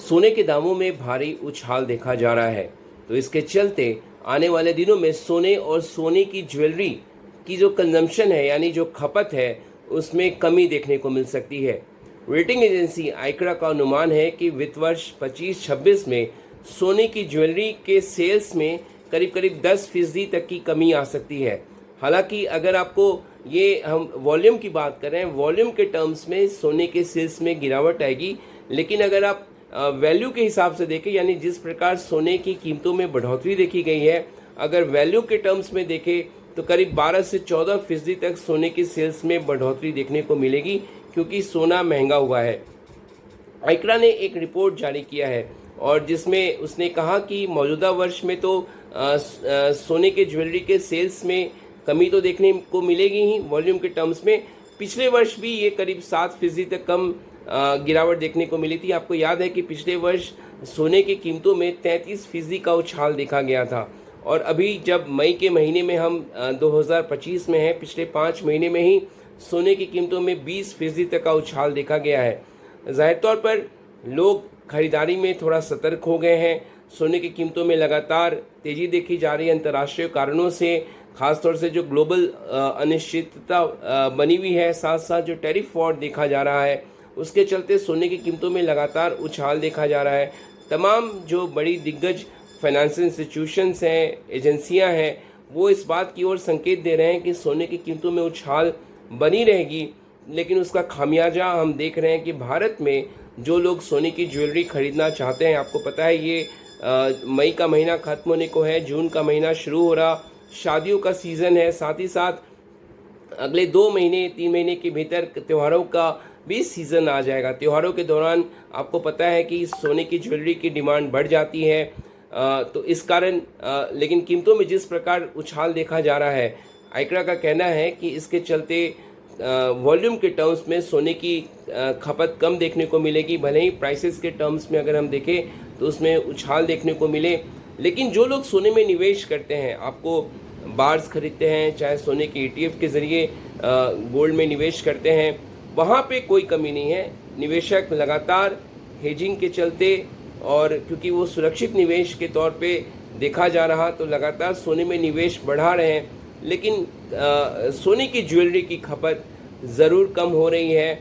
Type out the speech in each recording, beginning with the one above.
सोने के दामों में भारी उछाल देखा जा रहा है, तो इसके चलते आने वाले दिनों में सोने और सोने की ज्वेलरी की जो कंजम्पशन है यानी जो खपत है उसमें कमी देखने को मिल सकती है। रेटिंग एजेंसी आइक्रा का अनुमान है कि वित्त वर्ष 25-26 में सोने की ज्वेलरी के सेल्स में करीब करीब 10% तक की कमी आ सकती है। हालांकि अगर आपको ये हम वॉल्यूम की बात करें, वॉल्यूम के टर्म्स में सोने के सेल्स में गिरावट आएगी, लेकिन अगर आप वैल्यू के हिसाब से देखें यानी जिस प्रकार सोने की कीमतों में बढ़ोतरी देखी गई है, अगर वैल्यू के टर्म्स में देखें तो करीब 12 से 14% तक सोने की सेल्स में बढ़ोतरी देखने को मिलेगी, क्योंकि सोना महंगा हुआ है। आइक्रा ने एक रिपोर्ट जारी किया है और जिसमें उसने कहा कि मौजूदा वर्ष में तो सोने के ज्वेलरी के सेल्स में कमी तो देखने को मिलेगी ही वॉल्यूम के टर्म्स में। पिछले वर्ष भी ये करीब 7% तक कम गिरावट देखने को मिली थी। आपको याद है कि पिछले वर्ष सोने की कीमतों में 33% का उछाल देखा गया था, और अभी जब मई के महीने में हम 2025 में हैं, पिछले 5 महीने में ही सोने की कीमतों में 20% तक का उछाल देखा गया है। जाहिर तौर पर लोग खरीदारी में थोड़ा सतर्क हो गए हैं। सोने की कीमतों में लगातार तेजी देखी जा रही है अंतर्राष्ट्रीय कारणों से, खासतौर से जो ग्लोबल अनिश्चितता बनी हुई है, साथ साथ जो टैरिफ वॉर देखा जा रहा है, उसके चलते सोने की कीमतों में लगातार उछाल देखा जा रहा है। तमाम जो बड़ी दिग्गज फाइनेंशियल इंस्टीट्यूशंस हैं, एजेंसियां हैं, वो इस बात की ओर संकेत दे रहे हैं कि सोने की कीमतों में उछाल बनी रहेगी, लेकिन उसका खामियाजा हम देख रहे हैं कि भारत में जो लोग सोने की ज्वेलरी खरीदना चाहते हैं, आपको पता है ये मई का महीना खत्म होने को है, जून का महीना शुरू हो रहा, शादियों का सीज़न है, साथ ही साथ अगले 2 महीने 3 महीने के भीतर त्योहारों का भी सीज़न आ जाएगा। त्योहारों के दौरान आपको पता है कि सोने की ज्वेलरी की डिमांड बढ़ जाती है, तो इस कारण लेकिन कीमतों में जिस प्रकार उछाल देखा जा रहा है, आइक्रा का कहना है कि इसके चलते वॉल्यूम के टर्म्स में सोने की खपत कम देखने को मिलेगी। भले ही प्राइसेस के टर्म्स में अगर हम देखें तो उसमें उछाल देखने को मिले, लेकिन जो लोग सोने में निवेश करते हैं, आपको बार्स खरीदते हैं, चाहे सोने के ETF के ज़रिए गोल्ड में निवेश करते हैं, वहाँ पे कोई कमी नहीं है। निवेशक लगातार हेजिंग के चलते और क्योंकि वो सुरक्षित निवेश के तौर पे देखा जा रहा, तो लगातार सोने में निवेश बढ़ा रहे हैं, लेकिन सोने की ज्वेलरी की खपत ज़रूर कम हो रही है,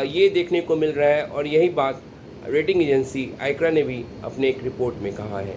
ये देखने को मिल रहा है। और यही बात रेटिंग एजेंसी आइक्रा ने भी अपने एक रिपोर्ट में कहा है।